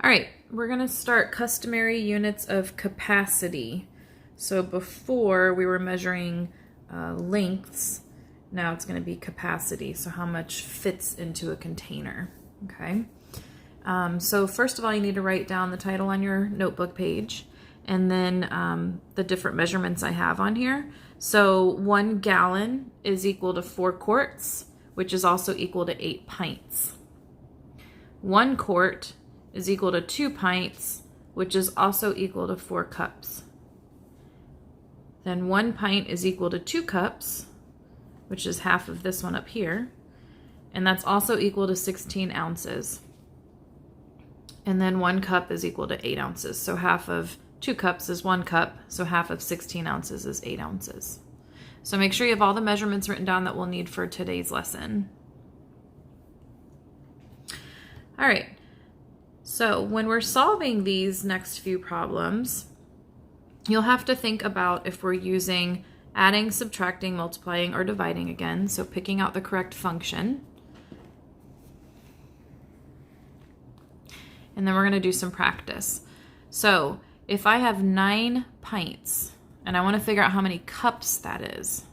All right, we're going to start customary units of capacity. So before we were measuring lengths, now it's going to be capacity, so how much fits into a container, okay? So first of all, you need to write down the title on your notebook page, and then the different measurements I have on here. So 1 gallon is equal to 4 quarts, which is also equal to 8 pints. 1 quart is equal to 2 pints, which is also equal to 4 cups. Then 1 pint is equal to 2 cups, which is half of this one up here, and that's also equal to 16 ounces. And then 1 cup is equal to 8 ounces. So half of 2 cups is 1 cup, so half of 16 ounces is 8 ounces. So make sure you have all the measurements written down that we'll need for today's lesson. All right. So when we're solving these next few problems, you'll have to think about if we're using adding, subtracting, multiplying, or dividing again. So picking out the correct function. And then we're going to do some practice. So if I have 9 pints and I want to figure out how many cups that is,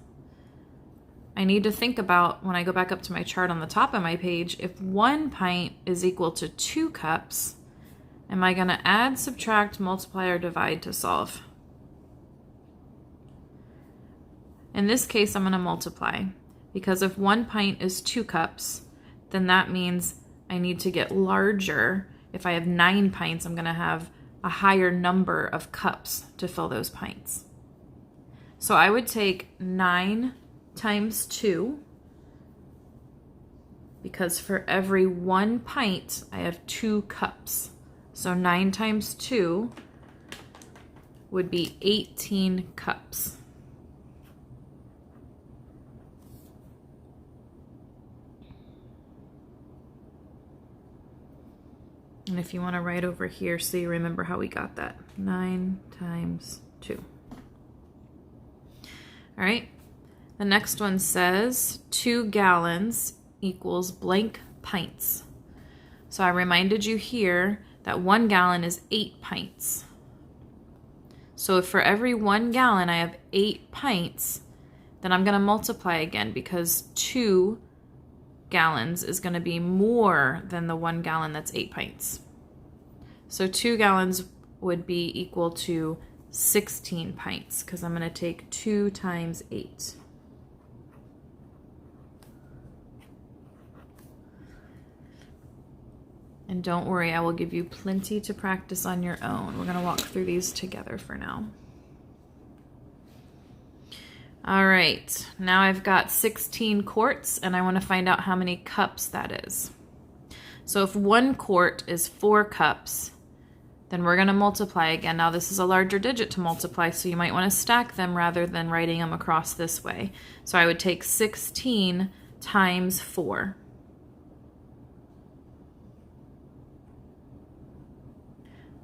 I need to think about, when I go back up to my chart on the top of my page, if 1 pint is equal to 2 cups, am I going to add, subtract, multiply, or divide to solve? In this case, I'm going to multiply, because if 1 pint is 2 cups, then that means I need to get larger. If I have 9 pints, I'm going to have a higher number of cups to fill those pints. So I would take 9 times 2, because for every 1 pint, I have 2 cups. So 9 times 2 would be 18 cups. And if you want to write over here so you remember how we got that, 9 times 2. All right. The next one says 2 gallons equals blank pints. So I reminded you here that 1 gallon is 8 pints. So if for every 1 gallon I have 8 pints, then I'm going to multiply again, because 2 gallons is going to be more than the 1 gallon that's 8 pints. So 2 gallons would be equal to 16 pints, because I'm going to take 2 times 8. And don't worry, I will give you plenty to practice on your own. We're going to walk through these together for now. All right, now I've got 16 quarts, and I want to find out how many cups that is. So if 1 quart is 4 cups, then we're going to multiply again. Now this is a larger digit to multiply, so you might want to stack them rather than writing them across this way. So I would take 16 times 4.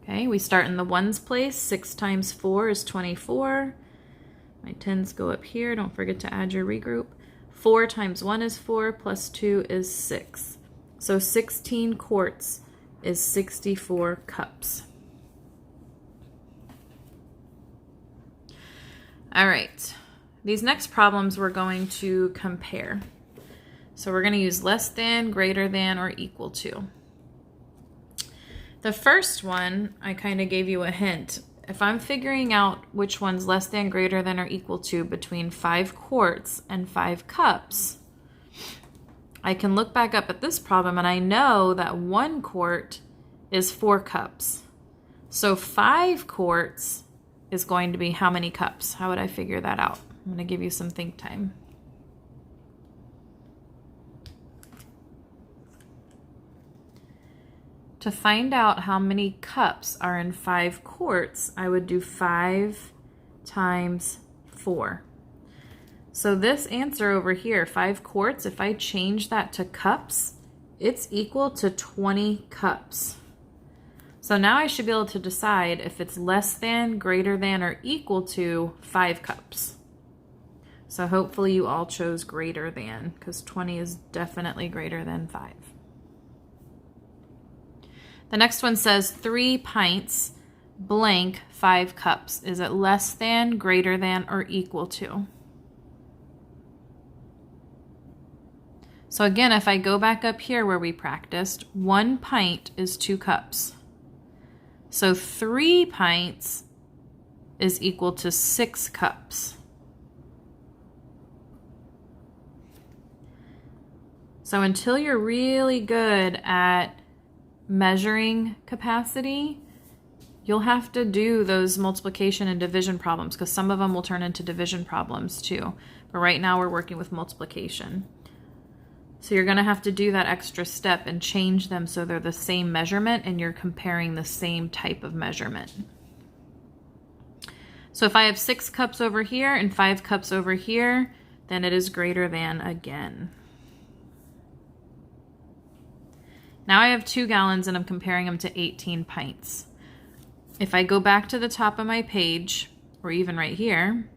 Okay, we start in the ones place. 6 times 4 is 24. My 10s go up here. Don't forget to add your regroup. 4 times 1 is 4, plus 2 is 6. So 16 quarts is 64 cups. All right, these next problems we're going to compare. So we're going to use less than, greater than, or equal to. The first one, I kind of gave you a hint. If I'm figuring out which one's less than, greater than, or equal to between 5 quarts and 5 cups, I can look back up at this problem and I know that 1 quart is 4 cups. So 5 quarts is going to be how many cups? How would I figure that out? I'm going to give you some think time. To find out how many cups are in 5 quarts, I would do 5 times 4. So this answer over here, 5 quarts, if I change that to cups, it's equal to 20 cups. So now I should be able to decide if it's less than, greater than, or equal to 5 cups. So hopefully you all chose greater than, because 20 is definitely greater than 5. The next one says 3 pints blank 5 cups. Is it less than, greater than, or equal to? So again, if I go back up here where we practiced, 1 pint is 2 cups. So 3 pints is equal to 6 cups. So until you're really good at measuring capacity, you'll have to do those multiplication and division problems, because some of them will turn into division problems too. But right now we're working with multiplication. So you're going to have to do that extra step and change them so they're the same measurement and you're comparing the same type of measurement. So if I have 6 cups over here and 5 cups over here, then it is greater than again. Now I have 2 gallons and I'm comparing them to 18 pints. If I go back to the top of my page, or even right here,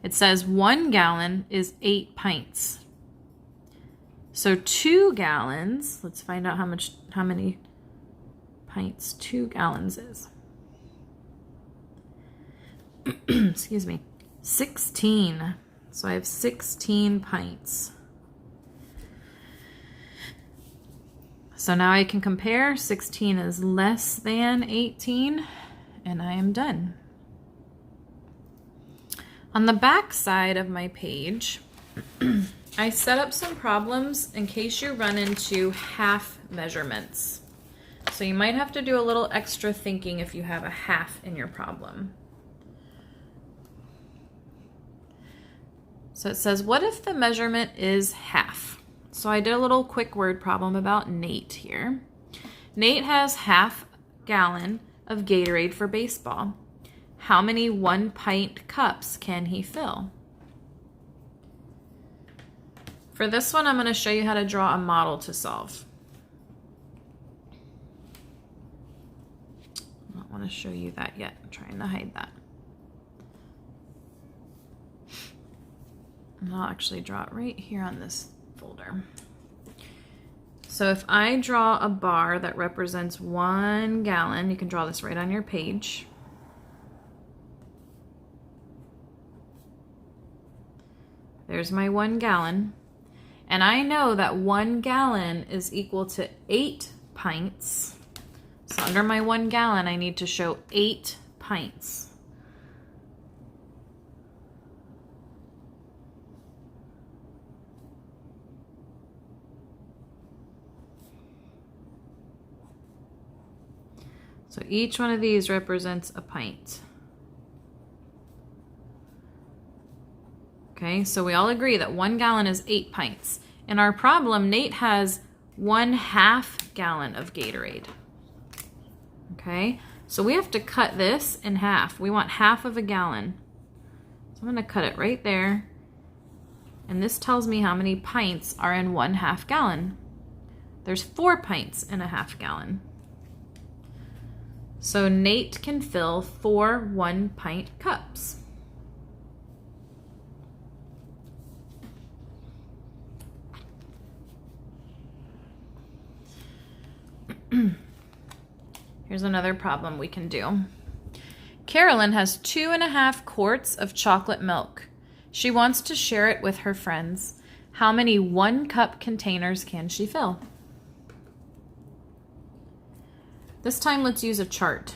it says 1 gallon is 8 pints. So 2 gallons, let's find out how many pints 2 gallons is. Excuse me, 16. So I have 16 pints. So now I can compare. 16 is less than 18, and I am done. On the back side of my page, I set up some problems in case you run into half measurements. So you might have to do a little extra thinking if you have a half in your problem. So it says, what if the measurement is half? So I did a little quick word problem about Nate here. Nate has half gallon of Gatorade for baseball. How many 1 pint cups can he fill? For this one, I'm going to show you how to draw a model to solve. I don't want to show you that yet. I'm trying to hide that. And I'll actually draw it right here on this folder. So if I draw a bar that represents 1 gallon, you can draw this right on your page. There's my 1 gallon. And I know that 1 gallon is equal to 8 pints. So under my 1 gallon, I need to show 8 pints. So each one of these represents a pint. Okay, so we all agree that 1 gallon is 8 pints. In our problem, Nate has 1/2 gallon of Gatorade. Okay, so we have to cut this in half. We want half of a gallon. So I'm gonna cut it right there. And this tells me how many pints are in 1/2 gallon. There's 4 pints in a 1/2 gallon. So Nate can fill 4 1-pint cups. Here's another problem we can do. Carolyn has 2.5 quarts of chocolate milk. She wants to share it with her friends. How many 1-cup containers can she fill? This time, let's use a chart.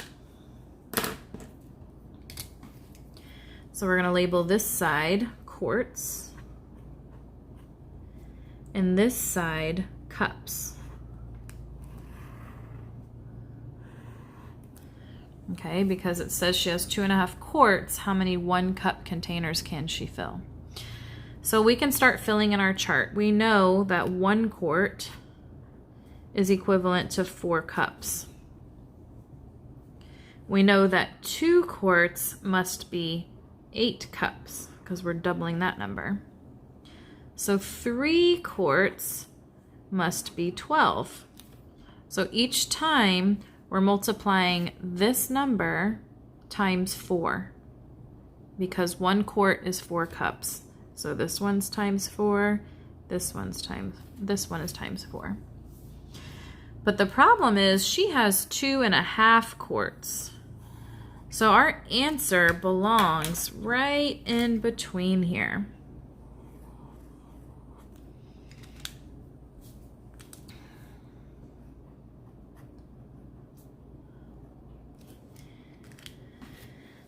So we're going to label this side quarts and this side cups. Okay, because it says she has 2.5 quarts, how many 1-cup containers can she fill? So we can start filling in our chart. We know that 1 quart is equivalent to 4 cups. We know that 2 quarts must be 8 cups because we're doubling that number. So 3 quarts must be 12. So each time we're multiplying this number times 4 because 1 quart is 4 cups. So this one's times 4, this one is times 4. But the problem is she has 2.5 quarts. So our answer belongs right in between here.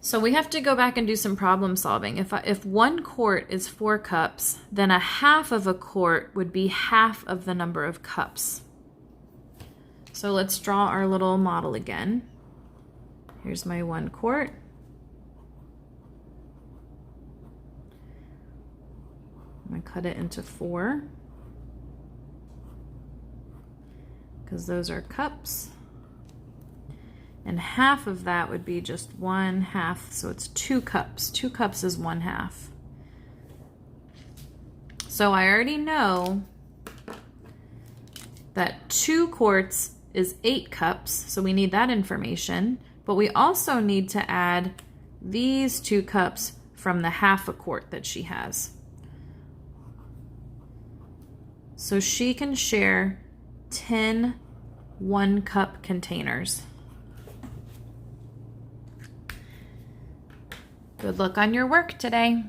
So we have to go back and do some problem solving. If 1 quart is 4 cups, then 1/2 of a quart would be half of the number of cups. So let's draw our little model again. Here's my 1 quart. I'm going to cut it into 4 because those are cups. And half of that would be just 1/2, so it's 2 cups. 2 cups is 1/2. So I already know that 2 quarts is 8 cups, so we need that information. But we also need to add these 2 cups from the 1/2 a quart that she has. So she can share 10 1-cup containers. Good luck on your work today.